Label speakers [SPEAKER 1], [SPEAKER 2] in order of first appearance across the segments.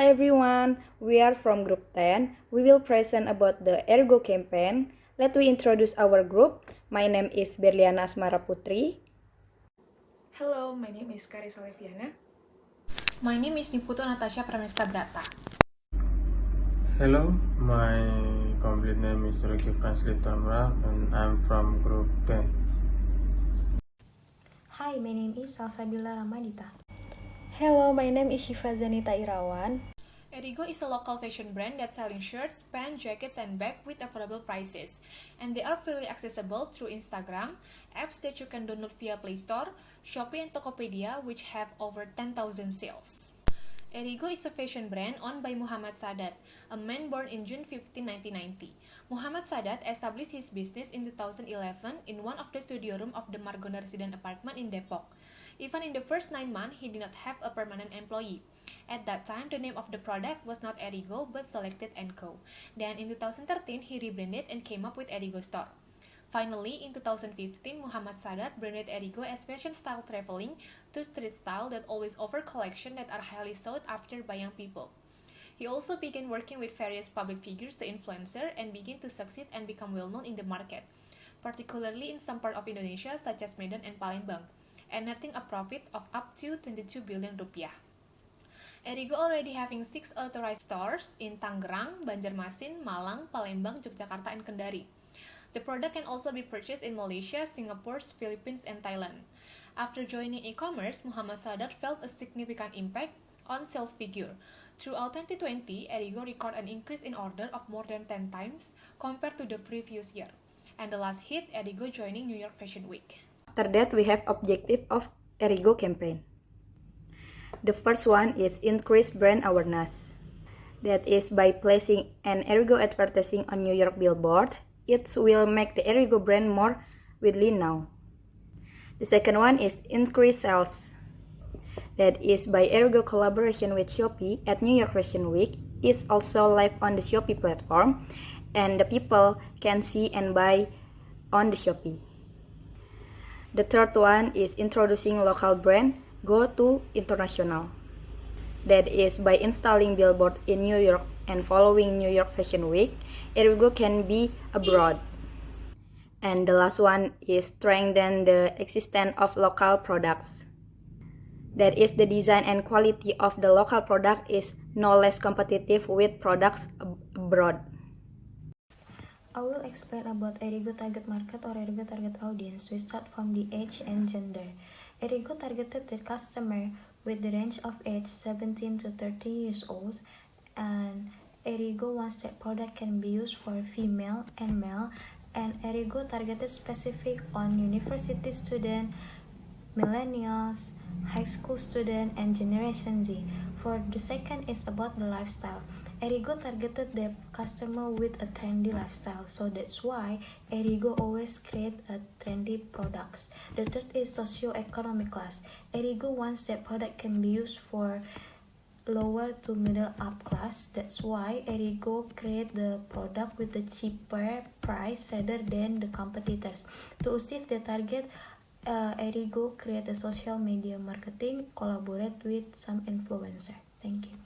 [SPEAKER 1] Hi everyone, we are from Group 10. We will present about the Erigo Campaign. Let we introduce our group. My name is Berliana Asmara Putri.
[SPEAKER 2] Hello, my name is Karisa Leviana.
[SPEAKER 3] My name is Niputo Natasha Pramesta Brata.
[SPEAKER 4] Hello, my complete name is Ricky Fransley Tamra and I'm from Group 10.
[SPEAKER 5] Hi, my name is Salsabila Ramadita.
[SPEAKER 6] Hello, my name is Shiva Zanita Irawan.
[SPEAKER 3] Erigo is a local fashion brand that's selling shirts, pants, jackets, and bags with affordable prices. And they are freely accessible through Instagram, apps that you can download via Play Store, Shopee, and Tokopedia, which have over 10,000 sales. Erigo is a fashion brand owned by Muhammad Sadat, a man born in June 15, 1990. Muhammad Sadat established his business in 2011 in one of the studio rooms of the Margonda resident apartment in Depok. Even in the first 9 months, he did not have a permanent employee. At that time, the name of the product was not Erigo but Selected & Co. Then in 2013, he rebranded and came up with Erigo Store. Finally, in 2015, Muhammad Sadat branded Erigo as fashion style traveling to street style that always offer collections that are highly sought after by young people. He also began working with various public figures to influencer and began to succeed and become well known in the market, particularly in some part of Indonesia such as Medan and Palembang, and netting a profit of up to 22 billion rupiah. Erigo already having 6 authorized stores in Tangerang, Banjarmasin, Malang, Palembang, Yogyakarta, and Kendari. The product can also be purchased in Malaysia, Singapore, Philippines, and Thailand. After joining e-commerce, Muhammad Sadat felt a significant impact on sales figure. Throughout 2020, Erigo recorded an increase in order of more than 10 times compared to the previous year. And the last hit, Erigo joining New York Fashion Week.
[SPEAKER 1] After that, we have objective of Erigo Campaign. The first one is increase brand awareness. That is by placing an Erigo advertising on New York billboard. It will make the Erigo brand more widely known. The second one is increase sales. That is by Erigo collaboration with Shopee at New York Fashion Week is also live on the Shopee platform and the people can see and buy on the Shopee. The third one is introducing local brand go to international. That is by installing billboard in New York and following New York Fashion Week, Erigo can be abroad. And the last one is strengthen the existence of local products. That is the design and quality of the local product is no less competitive with products abroad.
[SPEAKER 5] I will explain about Erigo target market or Erigo target audience. We start from the age and gender. Erigo targeted the customer with the range of age 17 to 30 years old, and Erigo wants that product can be used for female and male, and Erigo targeted specific on university student, millennials, high school student, and Generation Z. For the second is about the lifestyle. Erigo targeted the customer with a trendy lifestyle, so that's why Erigo always create a trendy products. The third is socio-economic class. Erigo wants that product can be used for lower to middle up class. That's why Erigo create the product with the cheaper price rather than the competitors. To achieve the target, Erigo create a social media marketing, collaborate with some influencer. Thank you.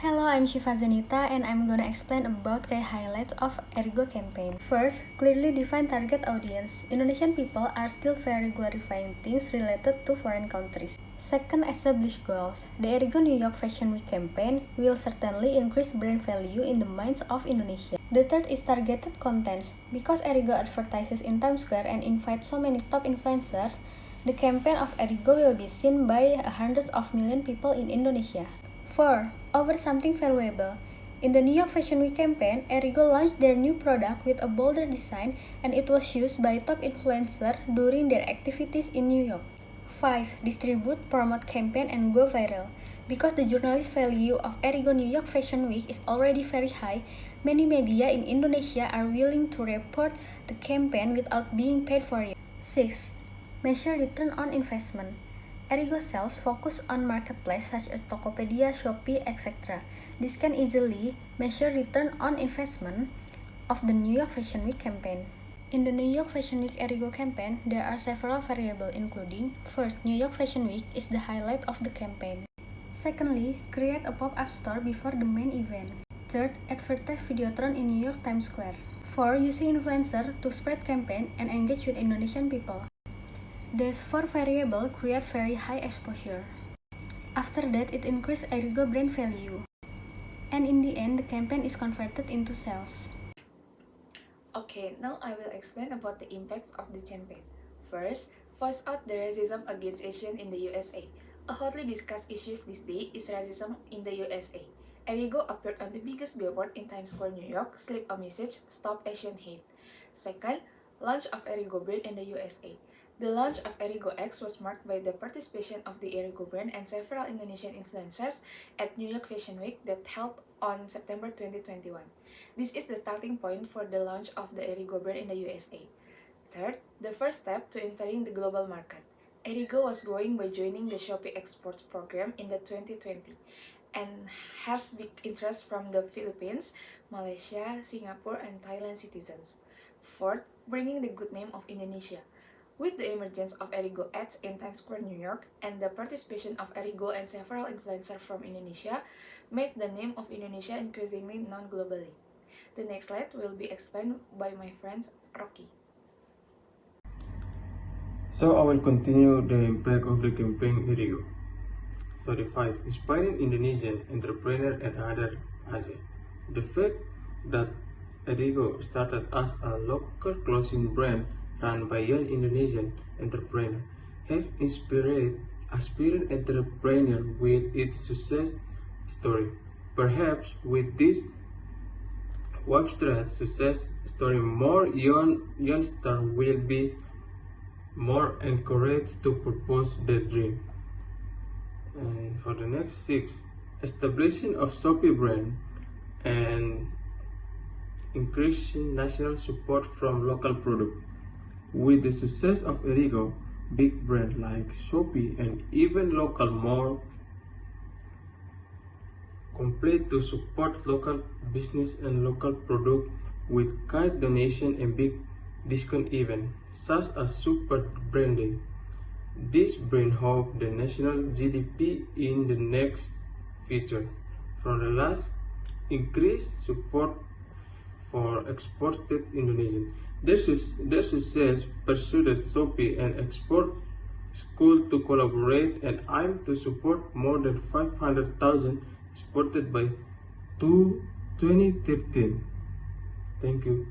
[SPEAKER 6] Hello, I'm Shiva Zanita and I'm gonna explain about key highlights of Erigo campaign. First, clearly define target audience. Indonesian people are still very glorifying things related to foreign countries. Second, establish goals. The Erigo New York Fashion Week campaign will certainly increase brand value in the minds of Indonesia. The third is targeted contents. Because Erigo advertises in Times Square and invites so many top influencers, the campaign of Erigo will be seen by hundreds of million people in Indonesia. 4. Offer something valuable. In the New York Fashion Week campaign, Erigo launched their new product with a bolder design and it was used by top influencers during their activities in New York. 5. Distribute, promote campaign and go viral. Because the journalist value of Erigo New York Fashion Week is already very high, many media in Indonesia are willing to report the campaign without being paid for it. 6. Measure return on investment. Erigo sales focus on marketplace such as Tokopedia, Shopee, etc. This can easily measure return on investment of the New York Fashion Week campaign. In the New York Fashion Week Erigo campaign, there are several variables including: first, New York Fashion Week is the highlight of the campaign. Secondly, create a pop-up store before the main event. Third, advertise Videotron in New York Times Square. 4. Using influencer to spread campaign and engage with Indonesian people. These 4 variables create very high exposure. After that, it increases Erigo brand value. And in the end, the campaign is converted into sales.
[SPEAKER 2] Okay, now I will explain about the impacts of the campaign. First, voice out the racism against Asian in the USA. A hotly discussed issue this day is racism in the USA. Erigo appeared on the biggest billboard in Times Square, New York, slip a message, Stop Asian Hate. Second, launch of Erigo brand in the USA. The launch of Erigo X was marked by the participation of the Erigo brand and several Indonesian influencers at New York Fashion Week that held on September 2021. This is the starting point for the launch of the Erigo brand in the USA. Third, the first step to entering the global market. Erigo was growing by joining the Shopee Export Program in the 2020 and has big interest from the Philippines, Malaysia, Singapore, and Thailand citizens. Fourth, bringing the good name of Indonesia. With the emergence of Erigo ads in Times Square, New York, and the participation of Erigo and several influencers from Indonesia, made the name of Indonesia increasingly known globally. The next slide will be explained by my friend Rocky.
[SPEAKER 4] So I will continue the impact of the campaign Erigo. Study 5. Inspiring Indonesian entrepreneur and other Asia. The fact that Erigo started as a local clothing brand run by young Indonesian entrepreneurs have inspired aspiring entrepreneurs with its success story. Perhaps with this widespread success story, more youngsters will be more encouraged to pursue their dream. And for the next 6, establishing of Shopee brand and increasing national support from local products. With the success of Erigo, big brands like Shopee and even local more complete to support local business and local product with kind donation and big discount event, such as super branding. This brings hope the national GDP in the next future. From the last, increased support for exported Indonesian. Their success persuaded Shopee and Export School to collaborate and aim to support more than 500,000 exported by 2013. Thank you.